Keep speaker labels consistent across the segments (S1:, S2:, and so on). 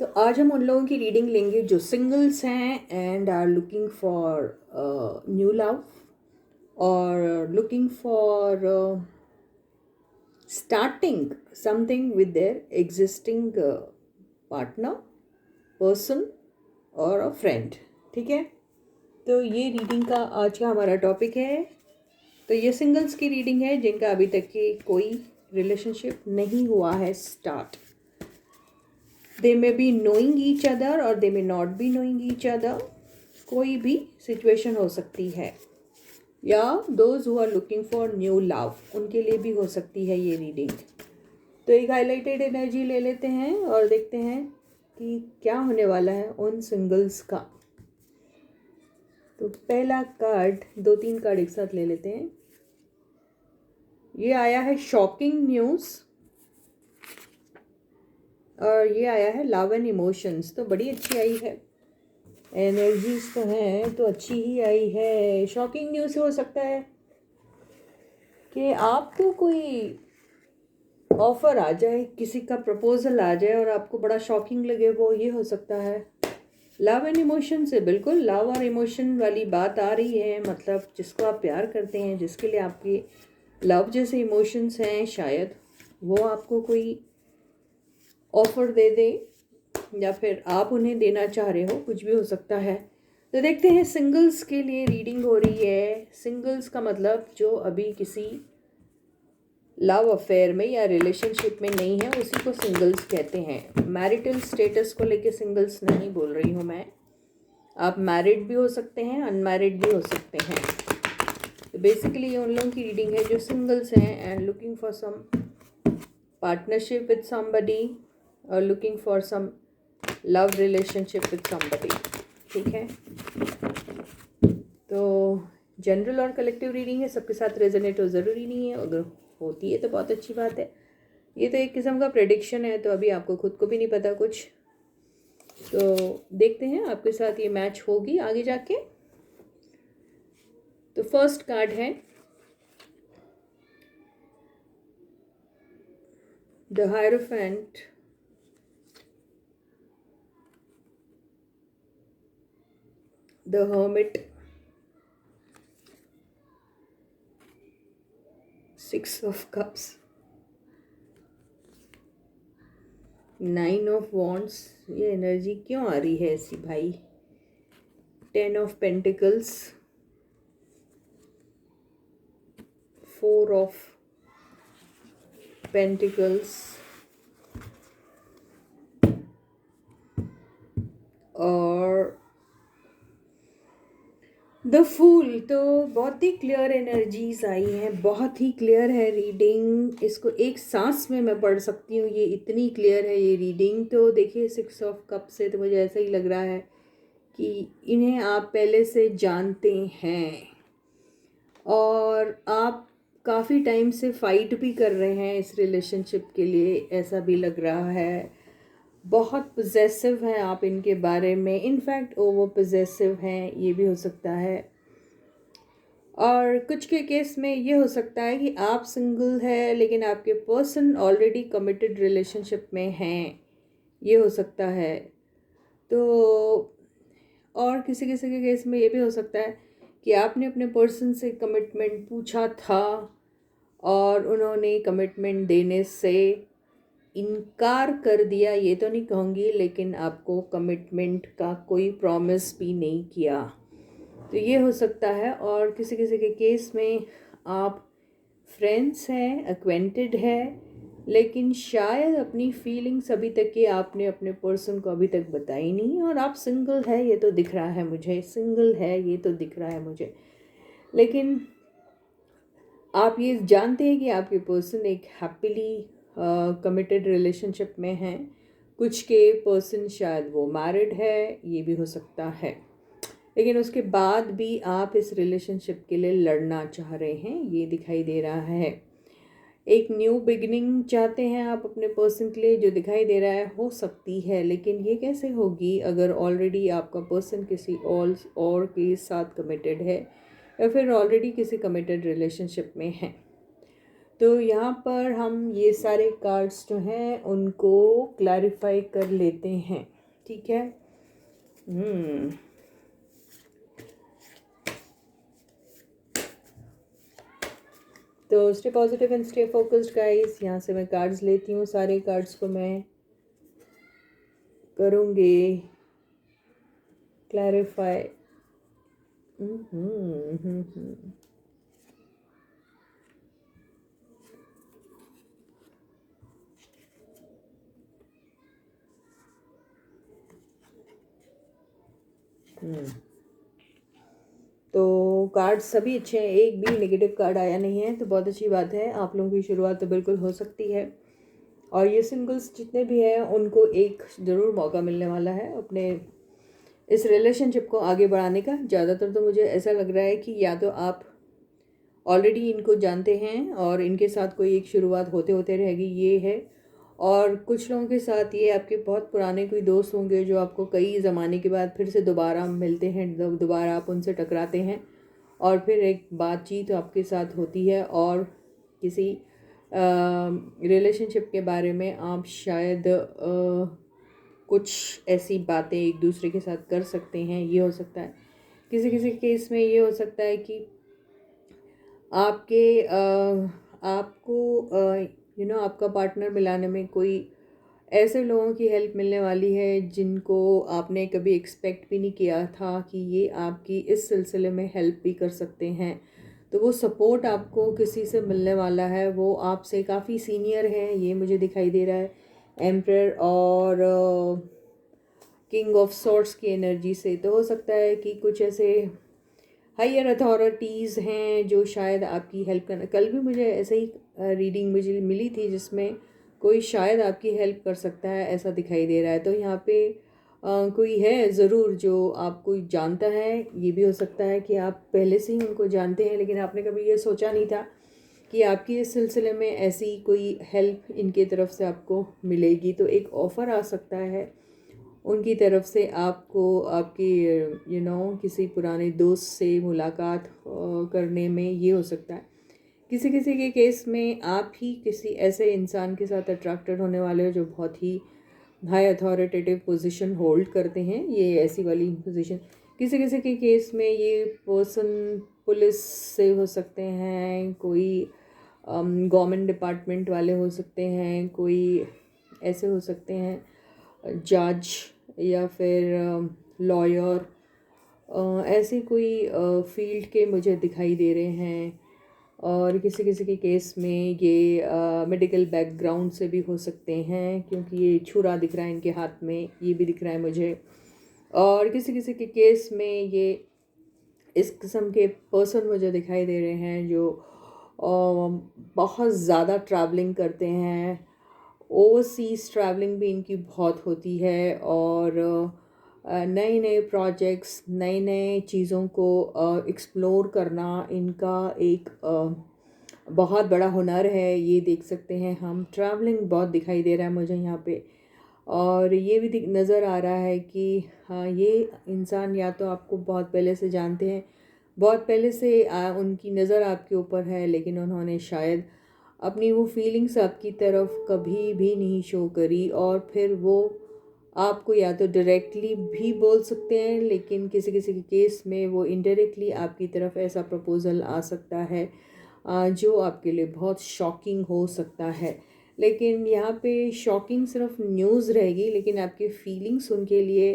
S1: तो आज हम उन लोगों की रीडिंग लेंगे जो सिंगल्स हैं and are looking for new love और looking for starting something with their existing partner, person और अ फ्रेंड। ठीक है, तो ये रीडिंग का आज का हमारा टॉपिक है। तो ये सिंगल्स की रीडिंग है जिनका अभी तक की कोई रिलेशनशिप नहीं हुआ है start. They may be knowing each other और they may not be knowing each other, कोई भी सिचुएशन हो सकती है। या those who are looking for new love, उनके लिए भी हो सकती है ये रीडिंग। तो एक हाईलाइटेड एनर्जी ले लेते हैं और देखते हैं कि क्या होने वाला है उन सिंगल्स का। तो पहला कार्ड, दो तीन कार्ड एक साथ ले लेते हैं। ये आया है शॉकिंग न्यूज़ और ये आया है लव एंड इमोशंस। तो बड़ी अच्छी आई है, एनर्जीज तो हैं तो अच्छी ही आई है। शॉकिंग न्यूज़ हो सकता है कि आपको कोई ऑफ़र आ जाए, किसी का प्रपोजल आ जाए और आपको बड़ा शॉकिंग लगे, वो ये हो सकता है। लव एंड इमोशन से बिल्कुल लव और इमोशन वाली बात आ रही है, मतलब जिसको आप प्यार करते हैं, जिसके लिए आपकी लव जैसे इमोशंस हैं, शायद वो आपको कोई ऑफ़र दे दे या फिर आप उन्हें देना चाह रहे हो, कुछ भी हो सकता है। तो देखते हैं, सिंगल्स के लिए रीडिंग हो रही है। सिंगल्स का मतलब जो अभी किसी लव अफेयर में या रिलेशनशिप में नहीं है, उसी को सिंगल्स कहते हैं। मैरिटल स्टेटस को लेके सिंगल्स नहीं बोल रही हूँ मैं। आप मैरिड भी हो सकते हैं, अनमैरिड भी हो सकते हैं। तो बेसिकली ये उन लोगों की रीडिंग है जो सिंगल्स हैं and looking for some partnership with somebody और looking for some love relationship with somebody. ठीक है, तो जनरल और कलेक्टिव रीडिंग है, सबके साथ रेजोनेट हो ज़रूरी नहीं है, अगर होती है तो बहुत अच्छी बात है। ये तो एक किस्म का प्रेडिक्शन है, तो अभी आपको खुद को भी नहीं पता कुछ। तो देखते हैं आपके साथ ये मैच होगी आगे जाके। तो फर्स्ट कार्ड है the hierophant, the hermit, 6 of cups, 9 of wands. ये एनर्जी क्यों आ रही है ऐसी भाई? 10 ऑफ पेंटिकल्स, 4 ऑफ पेंटिकल्स और द फूल। तो बहुत ही क्लियर एनर्जीज आई हैं, बहुत ही क्लियर है रीडिंग। इसको एक सांस में मैं पढ़ सकती हूँ, ये इतनी क्लियर है ये रीडिंग। तो देखिए 6 ऑफ कप से तो मुझे ऐसा ही लग रहा है कि इन्हें आप पहले से जानते हैं और आप काफ़ी टाइम से फाइट भी कर रहे हैं इस रिलेशनशिप के लिए, ऐसा भी लग रहा है। बहुत पोजेसिव हैं आप इनके बारे में, इनफैक्ट ओवर पोजेसिव हैं, ये भी हो सकता है। और कुछ के केस में ये हो सकता है कि आप सिंगल है लेकिन आपके पर्सन ऑलरेडी कमिटेड रिलेशनशिप में हैं, ये हो सकता है। तो और किसी किसी के केस में ये भी हो सकता है कि आपने अपने पर्सन से कमिटमेंट पूछा था और उन्होंने कमिटमेंट देने से इनकार कर दिया, ये तो नहीं कहूँगी, लेकिन आपको कमिटमेंट का कोई प्रॉमिस भी नहीं किया। तो ये हो सकता है। और किसी किसी के केस में आप फ्रेंड्स हैं, एक्वेंटेड है, लेकिन शायद अपनी फीलिंग्स अभी तक की आपने अपने पर्सन को अभी तक बताई नहीं और आप सिंगल है, ये तो दिख रहा है मुझे, सिंगल है ये तो दिख रहा है मुझे। लेकिन आप ये जानते हैं कि आपके पर्सन एक हैप्पीली कमिटेड रिलेशनशिप में हैं। कुछ के पर्सन शायद वो मैरिड है, ये भी हो सकता है। लेकिन उसके बाद भी आप इस रिलेशनशिप के लिए लड़ना चाह रहे हैं, ये दिखाई दे रहा है। एक न्यू बिगिनिंग चाहते हैं आप अपने पर्सन के लिए, जो दिखाई दे रहा है हो सकती है। लेकिन ये कैसे होगी अगर ऑलरेडी आपका पर्सन किसी और के साथ कमिटेड है या फिर ऑलरेडी किसी कमिटेड रिलेशनशिप में है। तो यहाँ पर हम ये सारे कार्ड्स जो हैं उनको क्लैरिफाई कर लेते हैं, ठीक है। तो stay positive and stay focused guys. यहाँ से मैं कार्ड्स लेती हूँ, सारे कार्ड्स को मैं करूँगी क्लैरिफाई। तो कार्ड सभी अच्छे हैं, एक भी नेगेटिव कार्ड आया नहीं है, तो बहुत अच्छी बात है। आप लोगों की शुरुआत तो बिल्कुल हो सकती है। और ये सिंगल्स जितने भी हैं उनको एक ज़रूर मौका मिलने वाला है अपने इस रिलेशनशिप को आगे बढ़ाने का। ज़्यादातर तो मुझे ऐसा लग रहा है कि या तो आप ऑलरेडी इनको जानते हैं और इनके साथ कोई एक शुरुआत होते होते रहेगी, ये है। और कुछ लोगों के साथ ये आपके बहुत पुराने कोई दोस्त होंगे जो आपको कई ज़माने के बाद फिर से दोबारा मिलते हैं, दोबारा आप उनसे टकराते हैं और फिर एक बातचीत आपके साथ होती है और किसी रिलेशनशिप के बारे में आप शायद कुछ ऐसी बातें एक दूसरे के साथ कर सकते हैं। ये हो सकता है किसी किसी केस में, ये हो सकता है कि आपके आपको आपका पार्टनर मिलाने में कोई ऐसे लोगों की हेल्प मिलने वाली है जिनको आपने कभी एक्सपेक्ट भी नहीं किया था कि ये आपकी इस सिलसिले में हेल्प भी कर सकते हैं। तो वो सपोर्ट आपको किसी से मिलने वाला है, वो आपसे काफ़ी सीनियर है, ये मुझे दिखाई दे रहा है। एम्परर और किंग ऑफ सॉर्ड्स की एनर्जी से तो हो सकता है कि कुछ ऐसे हायर अथॉरिटीज़ हैं जो शायद आपकी हेल्प करना। कल भी मुझे ऐसे ही रीडिंग मुझे मिली थी जिसमें कोई शायद आपकी हेल्प कर सकता है, ऐसा दिखाई दे रहा है। तो यहाँ पे कोई है ज़रूर जो आपको जानता है। ये भी हो सकता है कि आप पहले से ही उनको जानते हैं लेकिन आपने कभी ये सोचा नहीं था कि आपकी इस सिलसिले में ऐसी कोई हेल्प इनके तरफ से आपको मिलेगी। तो एक ऑफ़र आ सकता है उनकी तरफ से आपको, आपकी किसी पुराने दोस्त से मुलाकात करने में। ये हो सकता है किसी किसी के केस में आप ही किसी ऐसे इंसान के साथ अट्रैक्टेड होने वाले हो जो बहुत ही हाई अथॉरिटेटिव पोजीशन होल्ड करते हैं। ये ऐसी वाली पोजीशन किसी किसी के केस में ये पर्सन पुलिस से हो सकते हैं, कोई गवर्नमेंट डिपार्टमेंट वाले हो सकते हैं, कोई ऐसे हो सकते हैं जज या फिर लॉयर, ऐसे कोई फील्ड के मुझे दिखाई दे रहे हैं। और किसी किसी के केस में ये मेडिकल बैकग्राउंड से भी हो सकते हैं क्योंकि ये छुरा दिख रहा है इनके हाथ में, ये भी दिख रहा है मुझे। और किसी किसी के केस में ये इस किस्म के पर्सन मुझे दिखाई दे रहे हैं जो बहुत ज़्यादा ट्रैवलिंग करते हैं। ओवरसीज़ ट्रैवलिंग भी इनकी बहुत होती है और नए नए प्रोजेक्ट्स, नए नए चीज़ों को एक्सप्लोर करना इनका एक बहुत बड़ा हुनर है। ये देख सकते हैं हम, ट्रैवलिंग बहुत दिखाई दे रहा है मुझे यहाँ पे। और ये भी नज़र आ रहा है कि हाँ, ये इंसान या तो आपको बहुत पहले से जानते हैं, बहुत पहले से उनकी नज़र आपके ऊपर है, लेकिन उन्होंने शायद अपनी वो फीलिंग्स आपकी तरफ कभी भी नहीं शो करी। और फिर वो आपको या तो डायरेक्टली भी बोल सकते हैं, लेकिन किसी किसी के केस में वो इनडायरेक्टली आपकी तरफ ऐसा प्रपोज़ल आ सकता है जो आपके लिए बहुत शॉकिंग हो सकता है। लेकिन यहाँ पे शॉकिंग सिर्फ न्यूज़ रहेगी, लेकिन आपके फीलिंग्स उनके लिए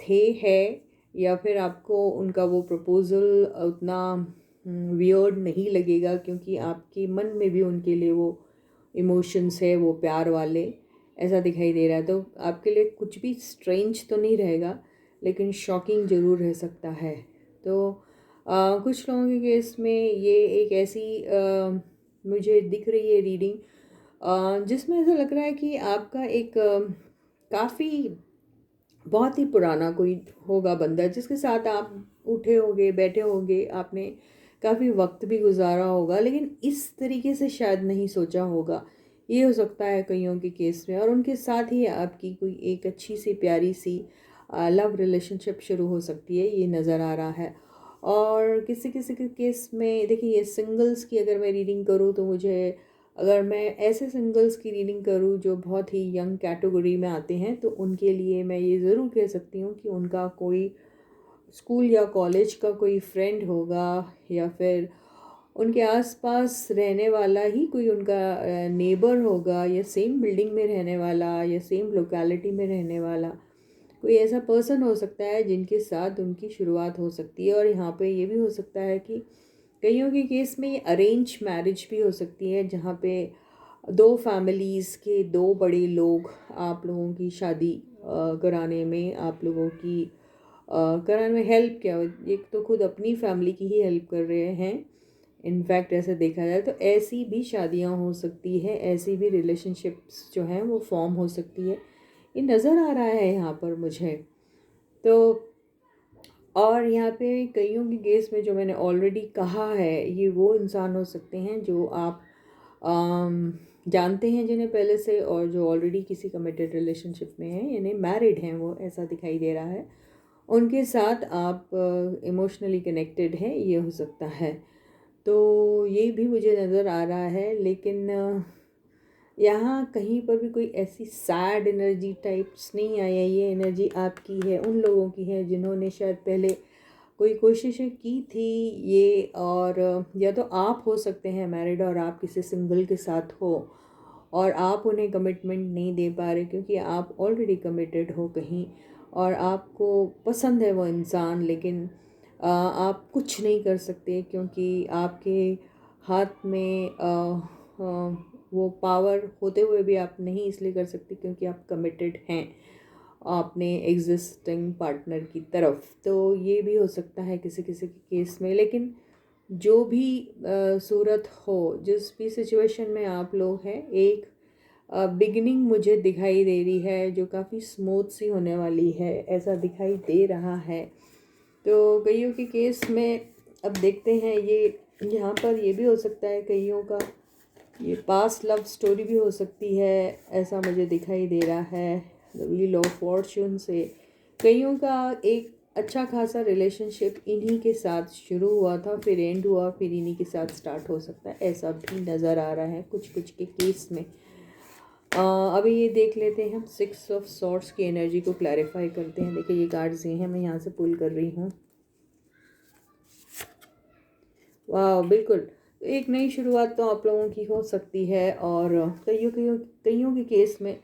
S1: थे है, या फिर आपको उनका वो प्रपोज़ल उतना वियर्ड नहीं लगेगा क्योंकि आपके मन में भी उनके लिए वो इमोशंस है, वो प्यार वाले, ऐसा दिखाई दे रहा है। तो आपके लिए कुछ भी स्ट्रेंज तो नहीं रहेगा लेकिन शॉकिंग ज़रूर रह सकता है। तो कुछ लोगों के केस में ये एक ऐसी मुझे दिख रही है रीडिंग जिसमें ऐसा लग रहा है कि आपका एक काफ़ी बहुत ही पुराना कोई होगा बंदा जिसके साथ आप उठे होंगे, बैठे होंगे, आपने काफ़ी वक्त भी गुजारा होगा, लेकिन इस तरीके से शायद नहीं सोचा होगा। ये हो सकता है कईयों के केस में। और उनके साथ ही आपकी कोई एक अच्छी सी प्यारी सी लव रिलेशनशिप शुरू हो सकती है, ये नज़र आ रहा है। और किसी किसी के केस में देखिए, ये सिंगल्स की अगर मैं रीडिंग करूँ तो मुझे अगर मैं ऐसे सिंगल्स की रीडिंग करूँ जो बहुत ही यंग कैटेगरी में आते हैं, तो उनके लिए मैं ये ज़रूर कह सकती हूँ कि उनका कोई स्कूल या कॉलेज का कोई फ्रेंड होगा, या फिर उनके आसपास रहने वाला ही कोई उनका नेबर होगा, या सेम बिल्डिंग में रहने वाला, या सेम लोकेलिटी में रहने वाला कोई ऐसा पर्सन हो सकता है जिनके साथ उनकी शुरुआत हो सकती है। और यहाँ पे ये भी हो सकता है कि कईयों के केस में ये अरेंज मैरिज भी हो सकती है, जहाँ पे दो फैमिलीज़ के दो बड़े लोग आप लोगों की शादी कराने में, आप लोगों की कराने में हेल्प किया। एक तो खुद अपनी फैमिली की ही हेल्प कर रहे हैं। इनफैक्ट ऐसा देखा जाए तो ऐसी भी शादियां हो सकती है, ऐसी भी रिलेशनशिप्स जो हैं वो फॉर्म हो सकती है। ये नज़र आ रहा है यहाँ पर मुझे तो। और यहाँ पे कईयों के केस में जो मैंने ऑलरेडी कहा है, ये वो इंसान हो सकते हैं जो आप जानते हैं जिन्हें पहले से, और जो ऑलरेडी किसी कमिटेड रिलेशनशिप में हैं, यानी मैरिड हैं वो, ऐसा दिखाई दे रहा है। उनके साथ आप इमोशनली कनेक्टेड हैं, ये हो सकता है। तो ये भी मुझे नज़र आ रहा है। लेकिन यहाँ कहीं पर भी कोई ऐसी सैड एनर्जी टाइप्स नहीं आई है। ये एनर्जी आपकी है, उन लोगों की है जिन्होंने शायद पहले कोई कोशिशें की थी ये, और या तो आप हो सकते हैं मैरिड और आप किसी सिंगल के साथ हो और आप उन्हें कमिटमेंट नहीं दे पा रहे क्योंकि आप ऑलरेडी कमिटेड हो कहीं और आपको पसंद है वो इंसान, लेकिन आप कुछ नहीं कर सकते क्योंकि आपके हाथ में वो पावर होते हुए भी आप नहीं इसलिए कर सकते क्योंकि आप कमिटेड हैं अपने एग्जिस्टिंग पार्टनर की तरफ। तो ये भी हो सकता है किसी किसी के केस में। लेकिन जो भी सूरत हो, जिस भी सिचुएशन में आप लोग हैं, एक बिगिनिंग मुझे दिखाई दे रही है जो काफ़ी स्मूथ सी होने वाली है, ऐसा दिखाई दे रहा है। तो कईयों के केस में अब देखते हैं, ये यहाँ पर ये भी हो सकता है कईयों का ये पास्ट लव स्टोरी भी हो सकती है, ऐसा मुझे दिखाई दे रहा है। द व्हील ऑफ फॉर्च्यून से कईयों का एक अच्छा खासा रिलेशनशिप इन्हीं के साथ शुरू हुआ था, फिर एंड हुआ, फिर इन्हीं के साथ स्टार्ट हो सकता है, ऐसा भी नज़र आ रहा है कुछ कुछ के केस में। अभी ये देख लेते हैं हम 6 ऑफ सॉर्ड्स की एनर्जी को क्लैरिफाई करते हैं। देखिए ये कार्ड्स ये हैं, मैं यहाँ से पुल कर रही हूँ। वाह, बिल्कुल एक नई शुरुआत तो आप लोगों की हो सकती है। और कईयों के केस में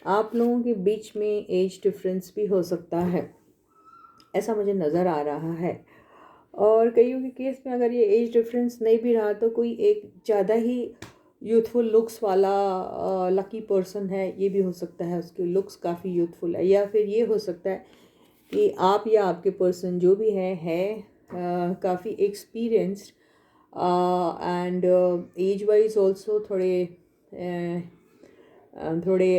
S1: आप लोगों के बीच में एज डिफरेंस भी हो सकता है, ऐसा मुझे नज़र आ रहा है। और कईयों के केस में अगर ये एज डिफरेंस नहीं भी रहा तो कोई एक ज़्यादा ही यूथफुल लुक्स वाला लकी पर्सन है, ये भी हो सकता है, उसके लुक्स काफ़ी यूथफुल है। या फिर ये हो सकता है कि आप या आपके पर्सन जो भी है काफ़ी experienced and age wise also थोड़े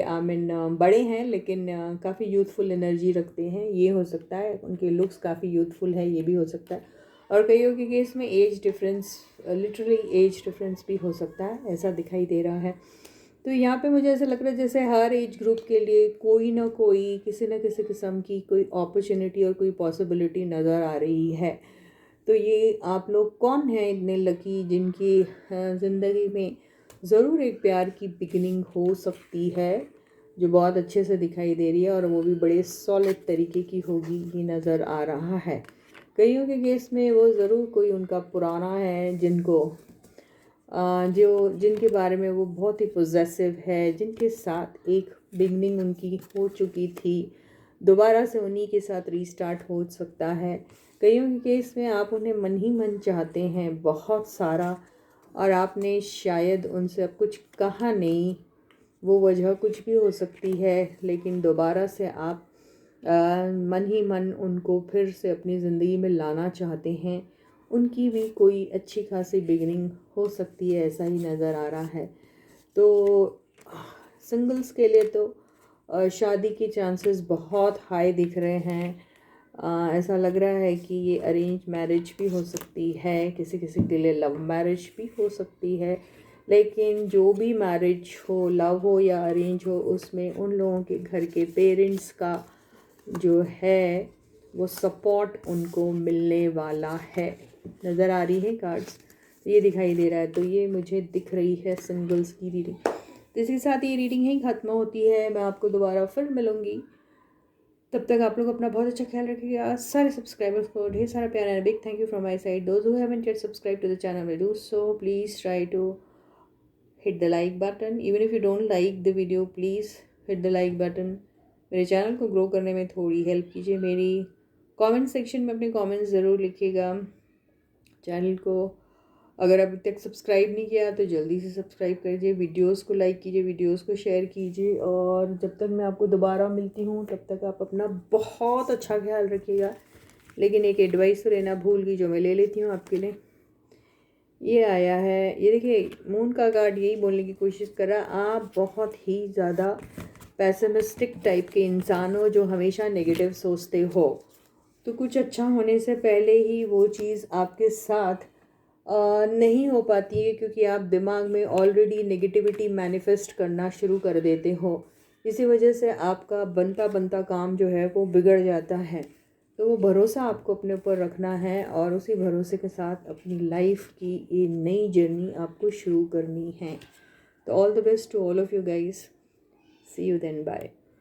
S1: आई मीन बड़े हैं, लेकिन काफ़ी यूथफुल एनर्जी रखते हैं, ये हो सकता है। उनके लुक्स काफ़ी यूथफुल है, ये भी हो सकता है। और कईयों के केस में age difference, literally age difference भी हो सकता है, ऐसा दिखाई दे रहा है। तो यहाँ पे मुझे ऐसा लग रहा है जैसे हर एज ग्रुप के लिए कोई ना कोई किसी न किसी किस्म की कोई अपॉर्चुनिटी और कोई पॉसिबिलिटी नज़र आ रही है। तो ये आप लोग कौन हैं इतने लकी जिनकी ज़िंदगी में ज़रूर एक प्यार की बिगिनिंग हो सकती है जो बहुत अच्छे से दिखाई दे रही है, और वो भी बड़े सॉलिड तरीके की होगी, ये नज़र आ रहा है। कईयों के केस में वो ज़रूर कोई उनका पुराना है जिनके बारे में वो बहुत ही पोजेसिव है, जिनके साथ एक बिगनिंग उनकी हो चुकी थी, दोबारा से उन्हीं के साथ रीस्टार्ट हो सकता है। कईयों के केस में आप उन्हें मन ही मन चाहते हैं बहुत सारा, और आपने शायद उनसे अब कुछ कहा नहीं, वो वजह कुछ भी हो सकती है, लेकिन दोबारा से आप मन ही मन उनको फिर से अपनी ज़िंदगी में लाना चाहते हैं। उनकी भी कोई अच्छी खासी बिगनिंग हो सकती है, ऐसा ही नज़र आ रहा है। तो सिंगल्स के लिए तो शादी की चांसेस बहुत हाई दिख रहे हैं। ऐसा लग रहा है कि ये अरेंज मैरिज भी हो सकती है, किसी किसी के लिए लव मैरिज भी हो सकती है। लेकिन जो भी मैरिज हो, लव हो या अरेंज हो, उसमें उन लोगों के घर के पेरेंट्स का जो है वो सपोर्ट उनको मिलने वाला है, नज़र आ रही है कार्ड्स। ये दिखाई दे रहा है, तो ये मुझे दिख रही है सिंबल्स की रीडिंग। तो इसके साथ ये रीडिंग ही ख़त्म होती है। मैं आपको दोबारा फिर मिलूँगी, तब तक आप लोग अपना बहुत अच्छा ख्याल रखिएगा। सारे सब्सक्राइबर्स को ढेर सारा प्यार and big thank you from my side. Those who haven't yet subscribe to the channel will do so. Please try to hit the like button. Even if you don't like the video, please hit the like button. मेरे channel को grow करने में थोड़ी help कीजिए। मेरी comment section में अपने comments ज़रूर लिखिएगा। चैनल को अगर अभी तक सब्सक्राइब नहीं किया तो जल्दी से सब्सक्राइब कीजिए, वीडियोस को लाइक कीजिए, वीडियोस को शेयर कीजिए। और जब तक मैं आपको दोबारा मिलती हूँ तब तक आप अपना बहुत अच्छा ख्याल रखिएगा। लेकिन एक एडवाइस तो लेना भूल गई, जो मैं ले लेती हूँ आपके लिए। ये आया है, ये देखिए मून का कार्ड यही बोलने की कोशिश कर रहा, आप बहुत ही ज़्यादा पैसिमिस्टिक टाइप के इंसान हो जो हमेशा नेगेटिव सोचते हो। तो कुछ अच्छा होने से पहले ही वो चीज़ आपके साथ नहीं हो पाती है, क्योंकि आप दिमाग में ऑलरेडी नेगेटिविटी मैनिफेस्ट करना शुरू कर देते हो। इसी वजह से आपका बनता बनता काम जो है वो बिगड़ जाता है। तो वो भरोसा आपको अपने ऊपर रखना है और उसी भरोसे के साथ अपनी लाइफ की ये नई जर्नी आपको शुरू करनी है। तो all the best to all of you guys. See you then, bye.